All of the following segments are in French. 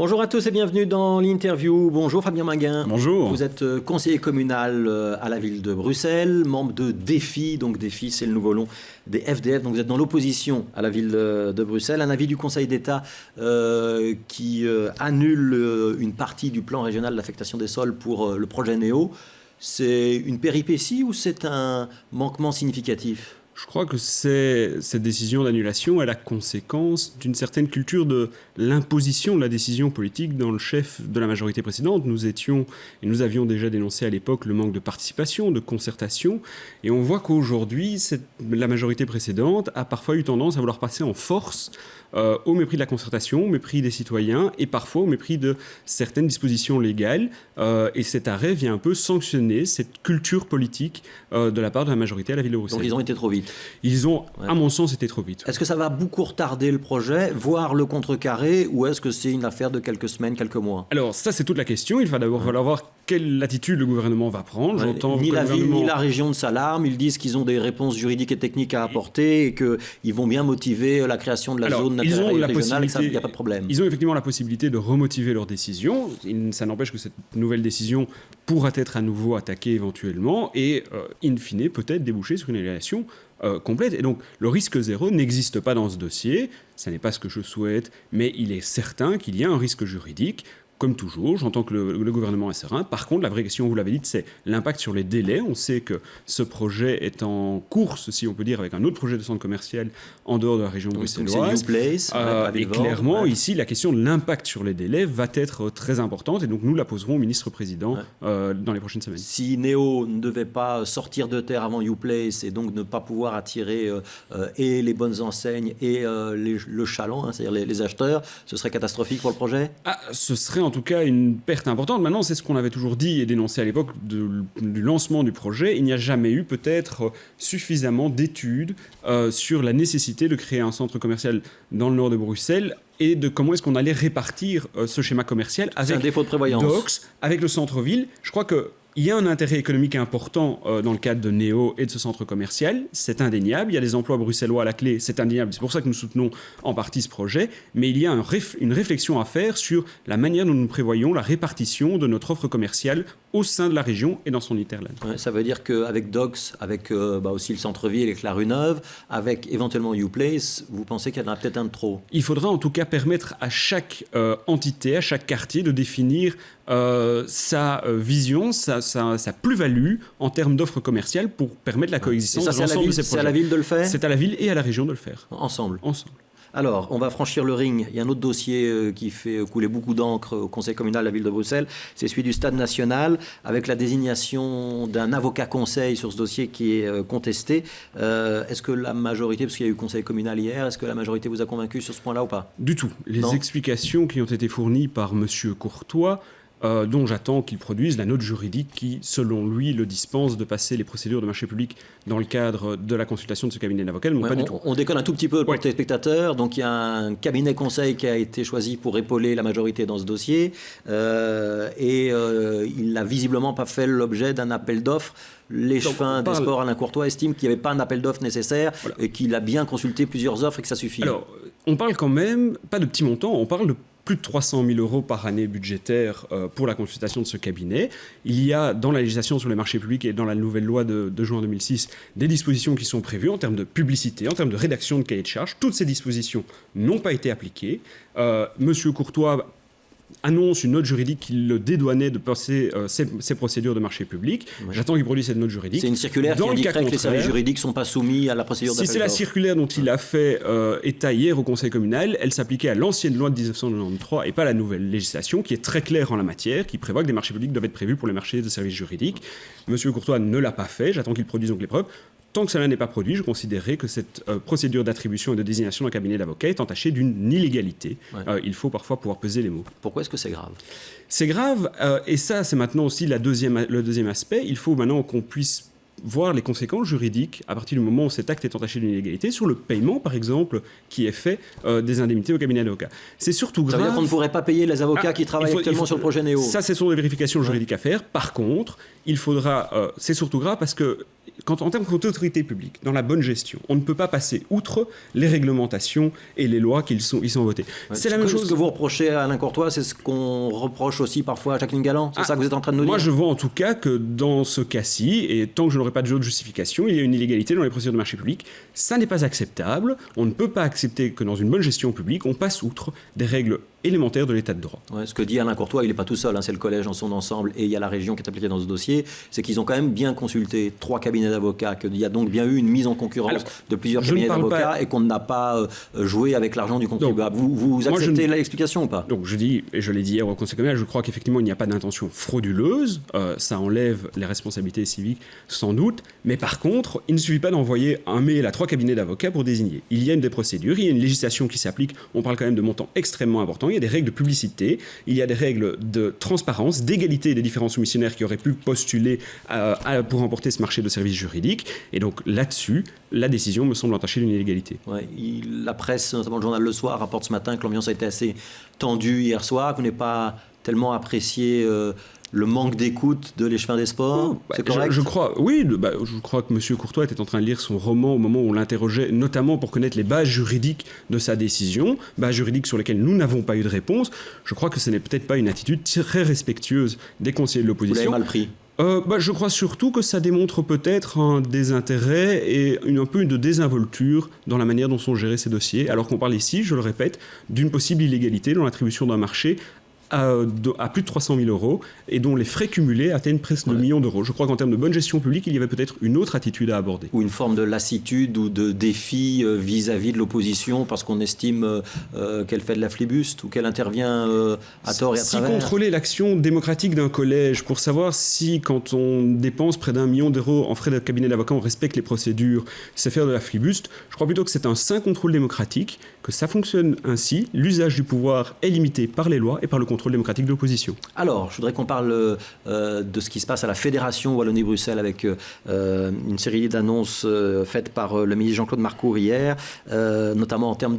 Bonjour à tous et bienvenue dans l'interview. Bonjour Fabien Minguin. Bonjour. Vous êtes conseiller communal à la ville de Bruxelles, membre de DEFI. Donc DEFI, c'est le nouveau nom des FDF. Donc vous êtes dans l'opposition à la ville de Bruxelles. Un avis du Conseil d'État qui annule une partie du plan régional d'affectation des sols pour le projet NEO. C'est une péripétie ou c'est un manquement significatif ? Je crois que cette décision d'annulation est la conséquence d'une certaine culture de l'imposition de la décision politique dans le chef de la majorité précédente. Nous avions déjà dénoncé à l'époque le manque de participation, de concertation, et on voit qu'aujourd'hui, la majorité précédente a parfois eu tendance à vouloir passer en force au mépris de la concertation, au mépris des citoyens et parfois au mépris de certaines dispositions légales. Et cet arrêt vient un peu sanctionner cette culture politique de la part de la majorité à la ville de Bruxelles. Donc ils ont été trop vite. Ils ont, à mon sens, été trop vite. Est-ce que ça va beaucoup retarder le projet, voire le contrecarrer, ou est-ce que c'est une affaire de quelques semaines, quelques mois ? Alors ça, c'est toute la question. Il va d'abord falloir voir quelle attitude le gouvernement va prendre. Ni la ville ni la région ne s'alarment. Ils disent qu'ils ont des réponses juridiques et techniques à apporter et qu'ils vont bien motiver la création de la zone naturelle régionale. Il n'y a pas de problème. Ils ont effectivement la possibilité de remotiver leur décision. Ça n'empêche que cette nouvelle décision pourra être à nouveau attaquée éventuellement et, in fine, peut-être déboucher sur une évaluation complète. Et donc, le risque zéro n'existe pas dans ce dossier. Ce n'est pas ce que je souhaite, mais il est certain qu'il y a un risque juridique. Comme toujours, j'entends que le gouvernement est serein. Par contre, la vraie question, vous l'avez dit, c'est l'impact sur les délais. On sait que ce projet est en course, si on peut dire, avec un autre projet de centre commercial en dehors de la région bruxelloise. Et clairement, ici, la question de l'impact sur les délais va être très importante. Et donc, nous la poserons au ministre-président dans les prochaines semaines. Si Neo ne devait pas sortir de terre avant YouPlace et donc ne pas pouvoir attirer et les bonnes enseignes et le chaland, c'est-à-dire les acheteurs, ce serait catastrophique pour le projet ? Ce serait en tout cas une perte importante. Maintenant, c'est ce qu'on avait toujours dit et dénoncé à l'époque du lancement du projet. Il n'y a jamais eu peut-être suffisamment d'études sur la nécessité de créer un centre commercial dans le nord de Bruxelles et de comment est-ce qu'on allait répartir ce schéma commercial avec un défaut de prévoyance. Docks, avec le centre-ville. Je crois qu'il y a un intérêt économique important dans le cadre de Neo et de ce centre commercial, c'est indéniable. Il y a des emplois bruxellois à la clé, c'est indéniable. C'est pour ça que nous soutenons en partie ce projet. Mais il y a une réflexion à faire sur la manière dont nous prévoyons la répartition de notre offre commerciale au sein de la région et dans son hinterland. Ouais, ça veut dire qu'avec Docks, avec aussi le centre-ville et la rue Neuve, avec éventuellement YouPlace, vous pensez qu'il y en a peut-être un de trop ? Il faudra en tout cas permettre à chaque entité, à chaque quartier de définir sa vision, sa plus-value en termes d'offres commerciales pour permettre la coexistence de l'ensemble de ces projets. C'est à la ville de le faire ? C'est à la ville et à la région de le faire. Ensemble. Alors, on va franchir le ring. Il y a un autre dossier qui fait couler beaucoup d'encre au Conseil communal de la ville de Bruxelles. C'est celui du Stade national, avec la désignation d'un avocat conseil sur ce dossier qui est contesté. Est-ce que la majorité, parce qu'il y a eu Conseil communal hier, est-ce que la majorité vous a convaincu sur ce point-là ou pas ? Du tout. Les explications qui ont été fournies par M. Courtois, dont j'attends qu'il produise la note juridique qui, selon lui, le dispense de passer les procédures de marché public dans le cadre de la consultation de ce cabinet d'avocats. Pas du tout. On déconne un tout petit peu pour les téléspectateurs. Donc il y a un cabinet conseil qui a été choisi pour épauler la majorité dans ce dossier il n'a visiblement pas fait l'objet d'un appel d'offres. L'échevin des sports Alain Courtois estime qu'il n'y avait pas un appel d'offres nécessaire et qu'il a bien consulté plusieurs offres et que ça suffit. Alors, on parle quand même, pas de petits montants, on parle de plus de 300 000 € par année budgétaire pour la consultation de ce cabinet. Il y a dans la législation sur les marchés publics et dans la nouvelle loi de juin 2006 des dispositions qui sont prévues en termes de publicité, en termes de rédaction de cahier de charges. Toutes ces dispositions n'ont pas été appliquées. Monsieur Courtois annonce une note juridique qui le dédouanait de passer ces procédures de marché public. Ouais. J'attends qu'il produise cette note juridique. C'est une circulaire qui indiquerait que les services juridiques ne sont pas soumis à la procédure d'appel d'offres. Si c'est la circulaire dont il a fait état hier au Conseil communal, elle s'appliquait à l'ancienne loi de 1993 et pas à la nouvelle législation qui est très claire en la matière, qui prévoit que des marchés publics doivent être prévus pour les marchés de services juridiques. Monsieur Courtois ne l'a pas fait. J'attends qu'il produise donc les preuves. Tant que cela n'est pas produit, je considérerais que cette procédure d'attribution et de désignation d'un cabinet d'avocats est entachée d'une illégalité. Ouais. Il faut parfois pouvoir peser les mots. Pourquoi est-ce que c'est grave ? C'est grave, et ça, c'est maintenant aussi le deuxième aspect. Il faut maintenant qu'on puisse voir les conséquences juridiques à partir du moment où cet acte est entaché d'une illégalité sur le paiement, par exemple, qui est fait des indemnités au cabinet d'avocats. C'est surtout grave. Ça veut dire qu'on ne pourrait pas payer les avocats qui travaillent actuellement sur le projet NEO. Ça, ce sont des vérifications juridiques à faire. Par contre, il faudra... c'est surtout grave parce que quand en termes d'autorité publique, dans la bonne gestion, on ne peut pas passer outre les réglementations et les lois qui sont votées. Ouais, c'est la même chose. Ce que vous reprochez à Alain Courtois, c'est ce qu'on reproche aussi parfois à Jacqueline Galland. C'est ça que vous êtes en train de nous dire? Moi, je vois en tout cas que dans ce cas-ci, et tant que je n'aurai pas de justification, il y a une illégalité dans les procédures de marché public. Ça n'est pas acceptable. On ne peut pas accepter que dans une bonne gestion publique, on passe outre des règles élémentaire de l'état de droit. Ouais, ce que dit Alain Courtois, il n'est pas tout seul, c'est le collège dans son ensemble et il y a la région qui est impliquée dans ce dossier, c'est qu'ils ont quand même bien consulté 3 cabinets d'avocats, qu'il y a donc bien eu une mise en concurrence de plusieurs cabinets d'avocats et qu'on n'a pas joué avec l'argent du contribuable. Vous acceptez l'explication ou pas? Donc je dis, et je l'ai dit hier au Conseil communal, je crois qu'effectivement il n'y a pas d'intention frauduleuse, ça enlève les responsabilités civiques sans doute, mais par contre, il ne suffit pas d'envoyer un mail à 3 cabinets d'avocats pour désigner. Il y a des procédures, il y a une législation qui s'applique, on parle quand même de montants extrêmement importants. Il y a des règles de publicité, il y a des règles de transparence, d'égalité des différents soumissionnaires qui auraient pu postuler pour remporter ce marché de services juridiques. Et donc là-dessus, la décision me semble entachée d'une illégalité. Ouais, la presse, notamment le journal Le Soir, rapporte ce matin que l'ambiance a été assez tendue hier soir, que vous n'avez pas tellement apprécié le manque d'écoute de l'échevin des sports. C'est correct? Je crois que M. Courtois était en train de lire son roman au moment où on l'interrogeait, notamment pour connaître les bases juridiques de sa décision, bases juridiques sur lesquelles nous n'avons pas eu de réponse. Je crois que ce n'est peut-être pas une attitude très respectueuse des conseillers de l'opposition. Vous l'avez mal pris? Je crois surtout que ça démontre peut-être un désintérêt et un peu de désinvolture dans la manière dont sont gérés ces dossiers, alors qu'on parle ici, je le répète, d'une possible illégalité dans l'attribution d'un marché à plus de 300 000 euros et dont les frais cumulés atteignent presque le million d'euros. Je crois qu'en termes de bonne gestion publique, il y avait peut-être une autre attitude à aborder. Ou une forme de lassitude ou de défi vis-à-vis de l'opposition parce qu'on estime qu'elle fait de la flibuste ou qu'elle intervient à tort et à travers. Si contrôler l'action démocratique d'un collège pour savoir si, quand on dépense près d'1 million d'euros en frais de cabinet d'avocat, on respecte les procédures, c'est faire de la flibuste, je crois plutôt que c'est un sain contrôle démocratique, que ça fonctionne ainsi, l'usage du pouvoir est limité par les lois et par le contrôle démocratique de l'opposition. Alors, je voudrais qu'on parle de ce qui se passe à la Fédération Wallonie-Bruxelles avec une série d'annonces faites par le ministre Jean-Claude Marcourt hier, notamment en termes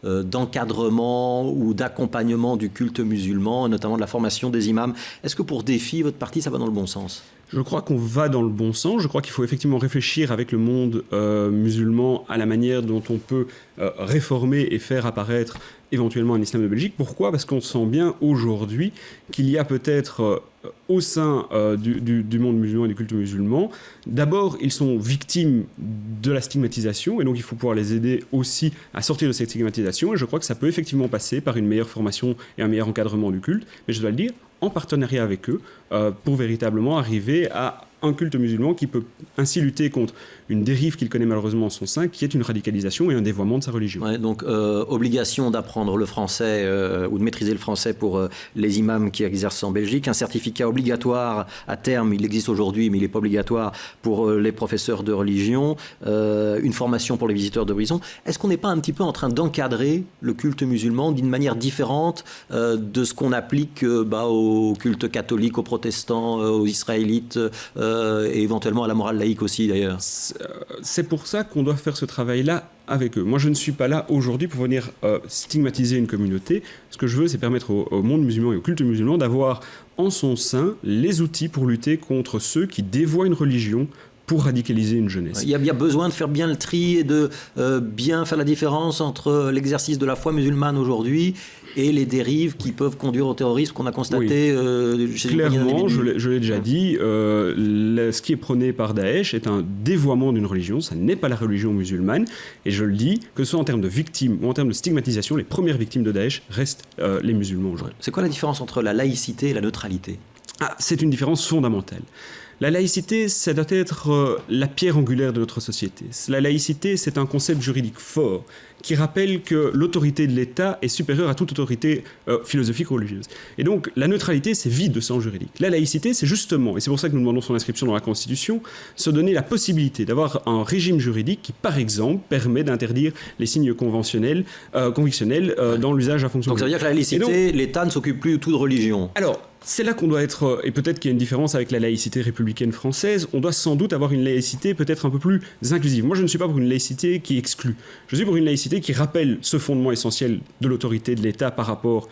d'encadrement ou d'accompagnement du culte musulman, notamment de la formation des imams. Est-ce que pour Défi, votre parti, ça va dans le bon sens ? Je crois qu'on va dans le bon sens. Je crois qu'il faut effectivement réfléchir avec le monde musulman à la manière dont on peut réformer et faire apparaître éventuellement un islam de Belgique. Pourquoi ? Parce qu'on sent bien aujourd'hui qu'il y a peut-être au sein du monde musulman et du culte musulman, d'abord ils sont victimes de la stigmatisation et donc il faut pouvoir les aider aussi à sortir de cette stigmatisation et je crois que ça peut effectivement passer par une meilleure formation et un meilleur encadrement du culte, mais je dois le dire, en partenariat avec eux, pour véritablement arriver à un culte musulman qui peut ainsi lutter contre une dérive qu'il connaît malheureusement en son sein, qui est une radicalisation et un dévoiement de sa religion. Ouais, donc obligation d'apprendre le français ou de maîtriser le français pour les imams qui exercent en Belgique, un certificat obligatoire à terme, il existe aujourd'hui mais il n'est pas obligatoire pour les professeurs de religion, une formation pour les visiteurs de prison. Est-ce qu'on n'est pas un petit peu en train d'encadrer le culte musulman d'une manière différente de ce qu'on applique au culte catholique, aux protestants, aux israélites et éventuellement à la morale laïque aussi d'ailleurs? C'est pour ça qu'on doit faire ce travail-là avec eux. Moi, je ne suis pas là aujourd'hui pour venir stigmatiser une communauté. Ce que je veux, c'est permettre au monde musulman et au culte musulman d'avoir en son sein les outils pour lutter contre ceux qui dévoient une religion pour radicaliser une jeunesse. Il y a besoin de faire bien le tri et de bien faire la différence entre l'exercice de la foi musulmane aujourd'hui et les dérives qui peuvent conduire au terrorisme qu'on a constaté chez clairement, je l'ai déjà dit, ce qui est prôné par Daesh est un dévoiement d'une religion, ça n'est pas la religion musulmane, et je le dis, que ce soit en termes de victimes ou en termes de stigmatisation, les premières victimes de Daesh restent les musulmans aujourd'hui. C'est quoi la différence entre la laïcité et la neutralité ? C'est une différence fondamentale. La laïcité, ça doit être la pierre angulaire de notre société. La laïcité, c'est un concept juridique fort qui rappelle que l'autorité de l'État est supérieure à toute autorité philosophique ou religieuse. Et donc, la neutralité, c'est vide de sens juridique. La laïcité, c'est justement, et c'est pour ça que nous demandons son inscription dans la Constitution, se donner la possibilité d'avoir un régime juridique qui, par exemple, permet d'interdire les signes convictionnels dans l'usage à fonction. Donc, ça veut dire que la laïcité, l'État ne s'occupe plus du tout de religion. Alors, C'est là qu'on doit être, et peut-être qu'il y a une différence avec la laïcité républicaine française, on doit sans doute avoir une laïcité peut-être un peu plus inclusive. Moi, je ne suis pas pour une laïcité qui exclut. Je suis pour une laïcité qui rappelle ce fondement essentiel de l'autorité de l'État par rapport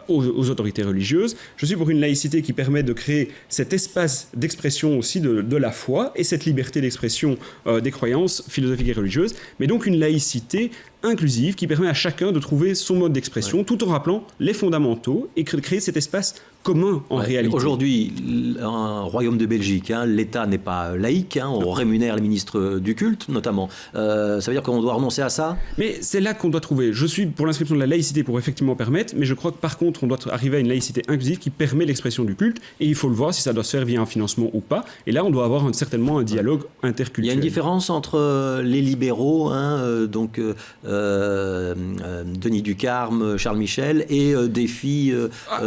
aux autorités religieuses. Je suis pour une laïcité qui permet de créer cet espace d'expression aussi de la foi et cette liberté d'expression des croyances philosophiques et religieuses, mais donc une laïcité inclusive qui permet à chacun de trouver son mode d'expression tout en rappelant les fondamentaux et créer cet espace commun en réalité. Aujourd'hui, un royaume de Belgique, l'État n'est pas laïque, on rémunère les ministres du culte notamment. Ça veut dire qu'on doit renoncer à ça ? Mais c'est là qu'on doit trouver. Je suis pour l'inscription de la laïcité pour effectivement permettre, mais je crois que par contre on doit arriver à une laïcité inclusive qui permet l'expression du culte et il faut le voir si ça doit se faire via un financement ou pas. Et là on doit avoir certainement un dialogue interculturel. Il y a une différence entre les libéraux, Denis Ducarme, Charles Michel et Défi.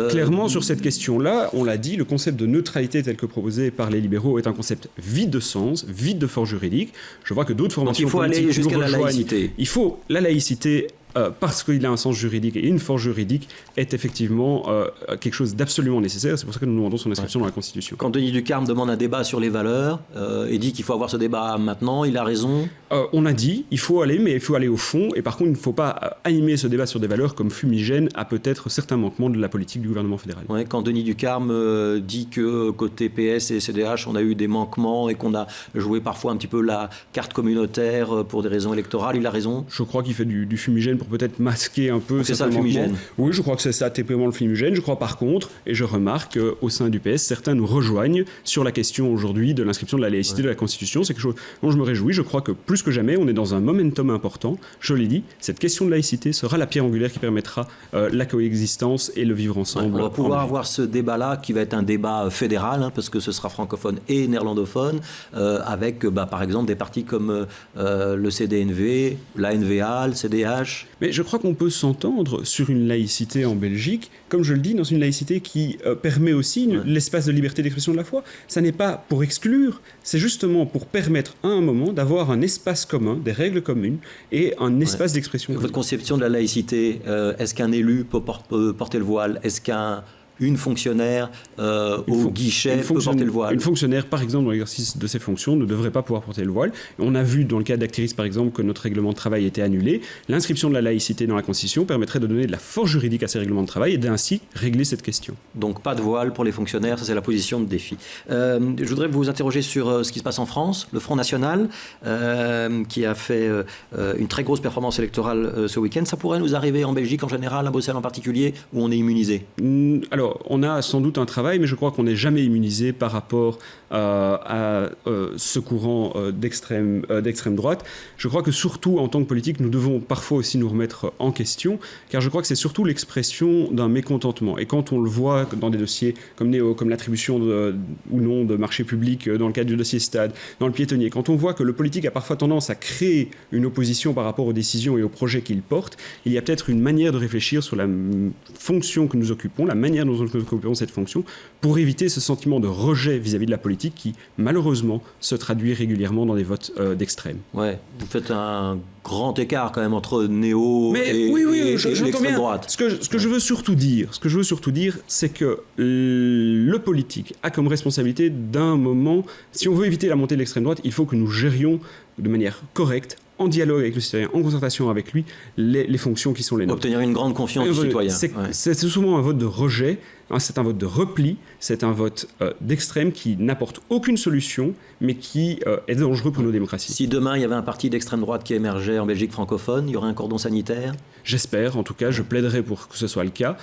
Clairement, sur cette question-là, on l'a dit, le concept de neutralité tel que proposé par les libéraux est un concept vide de sens, vide de force juridique. Je vois que d'autres formations politiques aller jusqu'à la laïcité. Il faut la laïcité. Parce qu'il a un sens juridique et une force juridique, est effectivement quelque chose d'absolument nécessaire. C'est pour ça que nous demandons son inscription dans la Constitution. Quand Denis Ducarme demande un débat sur les valeurs et dit qu'il faut avoir ce débat maintenant, il a raison. On a dit, il faut aller, mais il faut aller au fond. Et par contre, il ne faut pas animer ce débat sur des valeurs comme fumigène à peut-être certains manquements de la politique du gouvernement fédéral. Ouais, quand Denis Ducarme dit que côté PS et CDH, on a eu des manquements et qu'on a joué parfois un petit peu la carte communautaire pour des raisons électorales, il a raison. Je crois qu'il fait du fumigène pour peut-être masquer un peu c'est ça le fumigène. Oui, je crois que c'est ça, typiquement le fumigène. Je crois par contre, et je remarque qu'au sein du PS, certains nous rejoignent sur la question aujourd'hui de l'inscription de la laïcité de la Constitution. C'est quelque chose dont je me réjouis. Je crois que plus que jamais, on est dans un momentum important. Je l'ai dit, cette question de laïcité sera la pierre angulaire qui permettra la coexistence et le vivre ensemble. On va pouvoir avoir ce débat-là qui va être un débat fédéral, parce que ce sera francophone et néerlandophone, avec par exemple des partis comme le CDNV, la NVA, le CDH. Mais je crois qu'on peut s'entendre sur une laïcité en Belgique, comme je le dis, dans une laïcité qui permet aussi l'espace de liberté d'expression de la foi. Ça n'est pas pour exclure, c'est justement pour permettre à un moment d'avoir un espace commun, des règles communes et un espace d'expression. Votre conception de la laïcité, est-ce qu'un élu peut porter le voile ? Est-ce qu'une fonctionnaire au guichet peut porter le voile. Une fonctionnaire, par exemple, dans l'exercice de ses fonctions, ne devrait pas pouvoir porter le voile. On a vu dans le cas d'Actiris, par exemple, que notre règlement de travail était annulé. L'inscription de la laïcité dans la Constitution permettrait de donner de la force juridique à ces règlements de travail et d'ainsi régler cette question. Donc pas de voile pour les fonctionnaires, ça c'est la position de Défi. Je voudrais vous interroger sur ce qui se passe en France. Le Front National, qui a fait une très grosse performance électorale ce week-end, ça pourrait nous arriver en Belgique en général, à Bruxelles en particulier, où on est immunisé. Alors, on a sans doute un travail, mais je crois qu'on n'est jamais immunisé par rapport à ce courant d'extrême droite. Je crois que surtout, en tant que politique, nous devons parfois aussi nous remettre en question, car je crois que c'est surtout l'expression d'un mécontentement. Et quand on le voit dans des dossiers comme l'attribution ou non de marchés publics dans le cadre du dossier Stade, dans le piétonnier, quand on voit que le politique a parfois tendance à créer une opposition par rapport aux décisions et aux projets qu'il porte, il y a peut-être une manière de réfléchir sur la fonction que nous occupons, la manière dont nous occupons cette fonction, pour éviter ce sentiment de rejet vis-à-vis de la politique qui, malheureusement, se traduit régulièrement dans des votes d'extrême. Ouais, vous faites un grand écart quand même entre néo et l'extrême droite. Ce que je veux surtout dire, c'est que le politique a comme responsabilité d'un moment, si on veut éviter la montée de l'extrême droite, il faut que nous gérions de manière correcte, en dialogue avec le citoyen, en concertation avec lui, les fonctions qui sont les nôtres. Obtenir une grande confiance du citoyen. C'est souvent un vote de rejet, c'est un vote de repli, c'est un vote d'extrême qui n'apporte aucune solution, mais qui est dangereux pour nos démocraties. Si demain il y avait un parti d'extrême droite qui émergeait en Belgique francophone, il y aurait un cordon sanitaire ? J'espère, en tout cas, je plaiderai pour que ce soit le cas,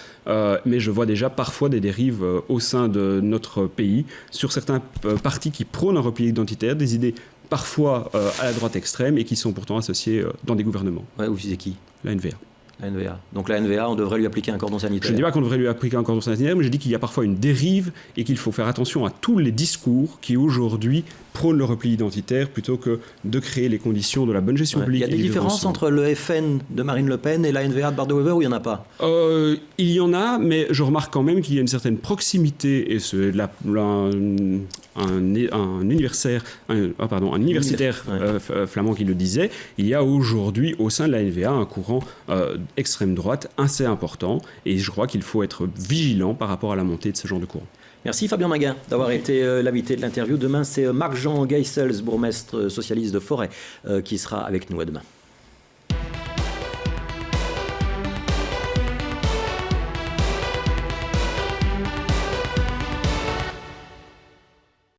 mais je vois déjà parfois des dérives au sein de notre pays sur certains partis qui prônent un repli identitaire, des idées parfois à la droite extrême et qui sont pourtant associés dans des gouvernements. Ouais, vous visez qui ? La NVA. La NVA. Donc la NVA, on devrait lui appliquer un cordon sanitaire. Je ne dis pas qu'on devrait lui appliquer un cordon sanitaire, mais je dis qu'il y a parfois une dérive et qu'il faut faire attention à tous les discours qui aujourd'hui prônent le repli identitaire plutôt que de créer les conditions de la bonne gestion publique. Il y a des différences entre le FN de Marine Le Pen et la NVA de Bart De Wever ou il n'y en a pas ? Il y en a, mais je remarque quand même qu'il y a une certaine proximité, et c'est un universitaire flamand qui le disait. Il y a aujourd'hui au sein de la NVA un courant extrême droite assez important. Et je crois qu'il faut être vigilant par rapport à la montée de ce genre de courant. Merci Fabien Maguin d'avoir été l'invité de l'interview. Demain, c'est Marc-Jean Geissels, bourgmestre socialiste de Forêt, qui sera avec nous. À demain.